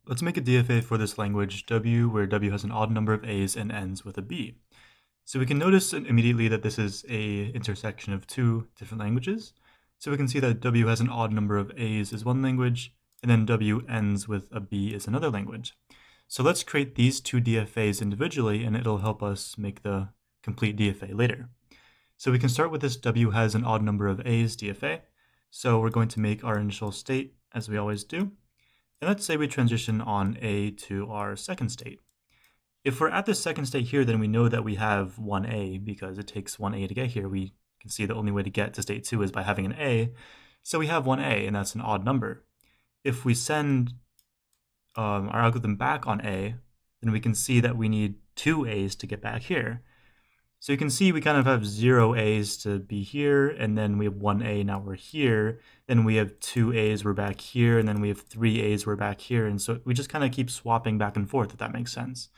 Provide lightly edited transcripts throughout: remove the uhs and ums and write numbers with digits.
Let's make a DFA for this language W, where W has an odd number of A's and ends with a B. So we can notice immediately that this is a intersection of two different languages. So we can see that W has an odd number of A's is one language, and then W ends with a B is another language. So let's create these two DFAs individually, and it'll help us make the complete DFA later. So we can start with this W has an odd number of A's DFA. So we're going to make our initial state as we always do. And let's say we transition on A to our second state. If we're at the second state here, then we know that we have 1A because it takes 1A to get here. We can see the only way to get to state 2 is by having an A. So we have 1A, and that's an odd number. If we send our algorithm back on A, then we can see that we need 2 A's to get back here. So you can see we kind of have 0 A's to be here, and then we have 1 A, now we're here. Then we have 2 A's, we're back here, and then we have 3 A's, we're back here. And so we just kind of keep swapping back and forth, if that makes sense.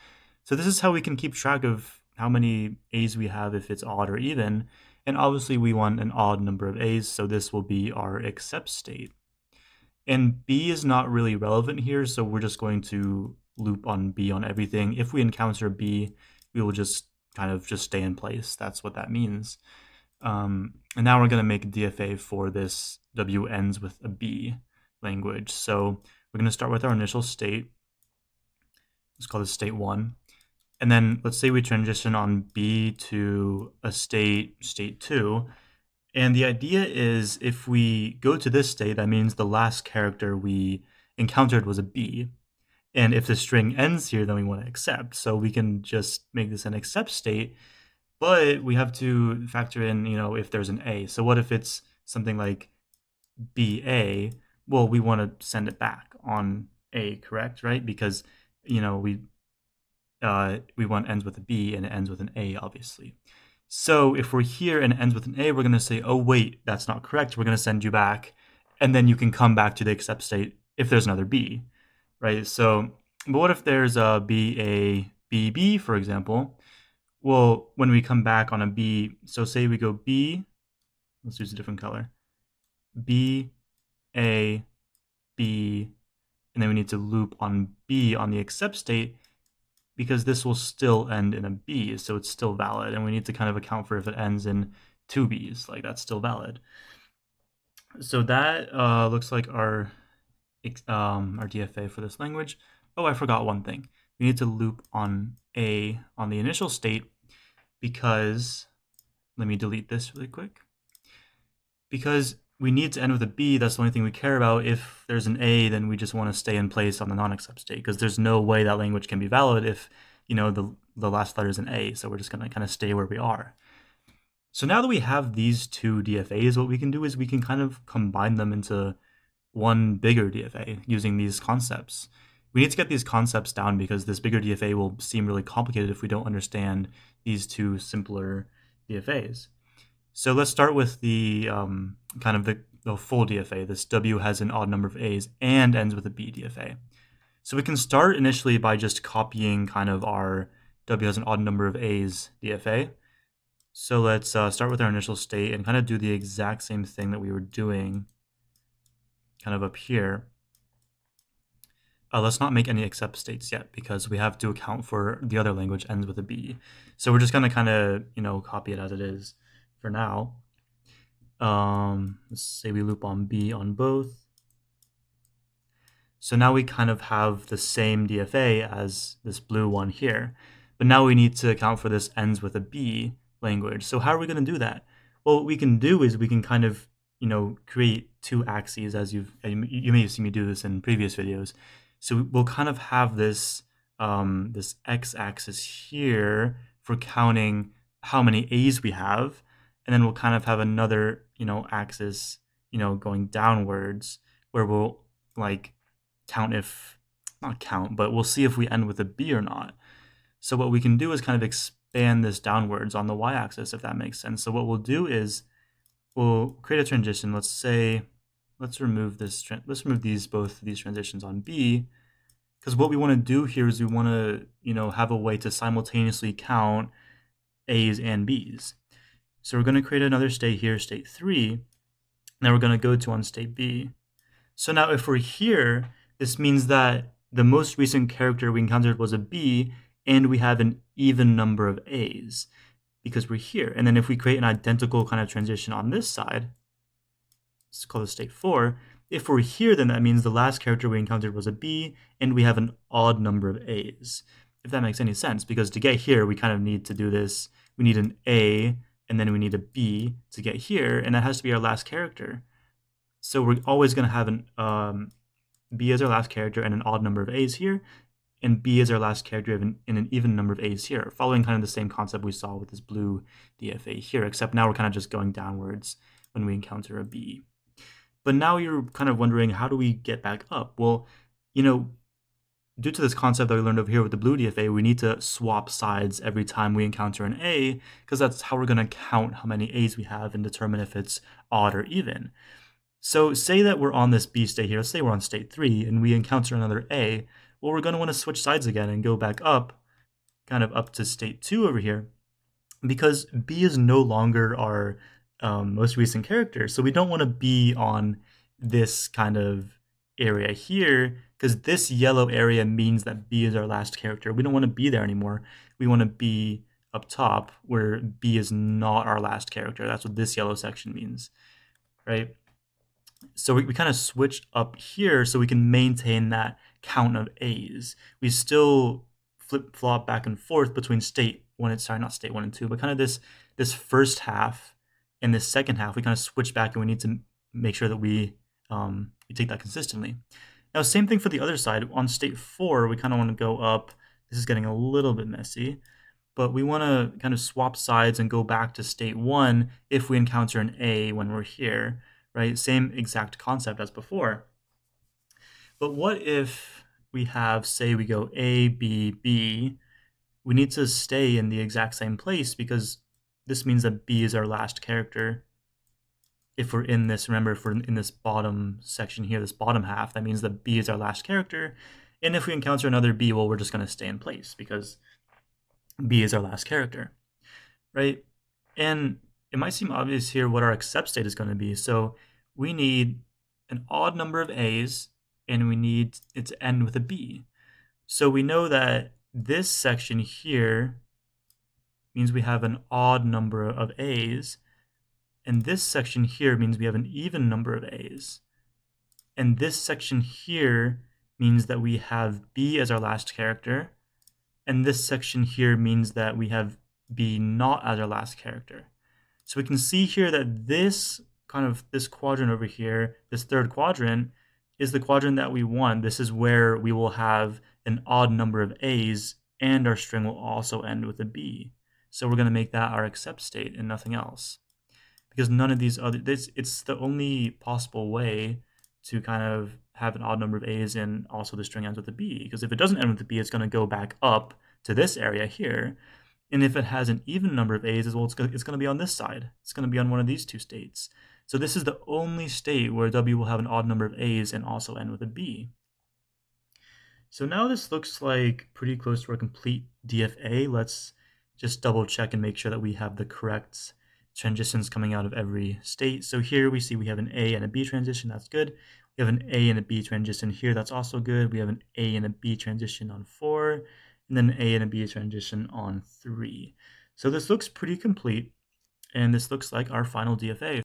So this is how we can keep track of how many A's we have if it's odd or even. And obviously we want an odd number of A's, so this will be our except state. And B is not really relevant here, so we're just going to loop on B on everything. If we encounter B, we will just kind of just stay in place. That's what that means. And now we're going to make a DFA for this W ends with a B language. So we're going to start with our initial state. Let's call this state 1. And then let's say we transition on B to a state 2. And the idea is if we go to this state, that means the last character we encountered was a B. And if the string ends here, then we want to accept. So we can just make this an accept state, but we have to factor in, if there's an A. So what if it's something like BA? Well, we want to send it back on A, correct, right? Because, we want ends with a B and it ends with an A, obviously. So if we're here and it ends with an A, we're going to say, oh, wait, that's not correct. We're going to send you back. And then you can come back to the accept state if there's another B. Right, so, but what if there's a BB, for example? Well, when we come back on a B, so say we go B, let's use a different color, B, A, B, and then we need to loop on B on the accept state because this will still end in a B, so it's still valid, and we need to kind of account for if it ends in 2 B's, like that's still valid. So that looks like our DFA for this language. Oh, I forgot one thing. We need to loop on A on the initial state because, let me delete this really quick. Because we need to end with a B, that's the only thing we care about. If there's an A, then we just want to stay in place on the non-accept state because there's no way that language can be valid if, the last letter is an A. So we're just going to kind of stay where we are. So now that we have these two DFAs, what we can do is we can kind of combine them into one bigger DFA using these concepts. We need to get these concepts down because this bigger DFA will seem really complicated if we don't understand these two simpler DFAs. So let's start with the kind of the full DFA. This W has an odd number of A's and ends with a B DFA. So we can start initially by just copying kind of our W has an odd number of A's DFA. So let's start with our initial state and kind of do the exact same thing that we were doing kind of up here. Let's not make any accept states yet because we have to account for the other language ends with a B. So we're just going to kind of, copy it as it is for now. Let's say we loop on B on both. So now we kind of have the same DFA as this blue one here. But now we need to account for this ends with a B language. So how are we going to do that? Well, what we can do is we can kind of create two axes, as you may have seen me do this in previous videos. So we'll kind of have this this x-axis here for counting how many A's we have, and then we'll kind of have another axis going downwards where we'll count but we'll see if we end with a B or not. So what we can do is kind of expand this downwards on the y-axis, if that makes sense. So what we'll do is we'll create a transition. Let's remove both of these transitions on B, because what we want to do here is we want to have a way to simultaneously count A's and B's. So we're going to create another state here, state 3. Now we're going to go to on state B. So now if we're here, this means that the most recent character we encountered was a B, and we have an even number of A's because we're here. And then if we create an identical kind of transition on this side, let's call this state 4. If we're here, then that means the last character we encountered was a B, and we have an odd number of A's, if that makes any sense, because to get here, we kind of need to do this. We need an A, and then we need a B to get here, and that has to be our last character. So we're always going to have an B as our last character and an odd number of A's here, and B as our last character and an even number of A's here, following kind of the same concept we saw with this blue DFA here, except now we're kind of just going downwards when we encounter a B. But now you're kind of wondering, how do we get back up? Well, due to this concept that we learned over here with the blue DFA, we need to swap sides every time we encounter an A, because that's how we're going to count how many A's we have and determine if it's odd or even. So say that we're on this B state here. Let's say we're on state 3 and we encounter another A. Well, we're going to want to switch sides again and go back up, kind of up to state 2 over here, because B is no longer our most recent character. So we don't want to be on this kind of area here, because this yellow area means that B is our last character. We don't want to be there anymore. We want to be up top where B is not our last character. That's what this yellow section means, right? So we kind of switch up here so we can maintain that count of A's. We still flip-flop back and forth between state 1 and, sorry, not state 1 and 2, but kind of this first half and this second half, we kind of switch back, and we need to make sure that we take that consistently. Now, same thing for the other side. On state 4, we kind of want to go up. This is getting a little bit messy, but we want to kind of swap sides and go back to state 1 if we encounter an A when we're here, right? Same exact concept as before. But what if we have, say we go A, B, B, we need to stay in the exact same place, because this means that B is our last character. If we're in this, remember, if we're in this bottom section here, this bottom half, that means that B is our last character. And if we encounter another B, well, we're just going to stay in place because B is our last character, right? And it might seem obvious here what our accept state is going to be. So we need an odd number of A's, and we need it to end with a B. So we know that this section here means we have an odd number of A's, and this section here means we have an even number of A's. And this section here means that we have B as our last character, and this section here means that we have B not as our last character. So we can see here that this quadrant over here, this third quadrant, is the quadrant that we want. This is where we will have an odd number of A's, and our string will also end with a B. So we're going to make that our accept state and nothing else, because none of these other, it's the only possible way to kind of have an odd number of A's and also the string ends with a B, because if it doesn't end with a B, it's going to go back up to this area here. And if it has an even number of A's as well, it's going to be on this side. It's going to be on one of these two states. So this is the only state where W will have an odd number of A's and also end with a B. So now this looks like pretty close to our complete DFA. Let's just double check and make sure that we have the correct transitions coming out of every state. So here we see we have an A and a B transition. That's good. We have an A and a B transition here. That's also good. We have an A and a B transition on 4, and then an A and a B transition on 3. So this looks pretty complete, and this looks like our final DFA.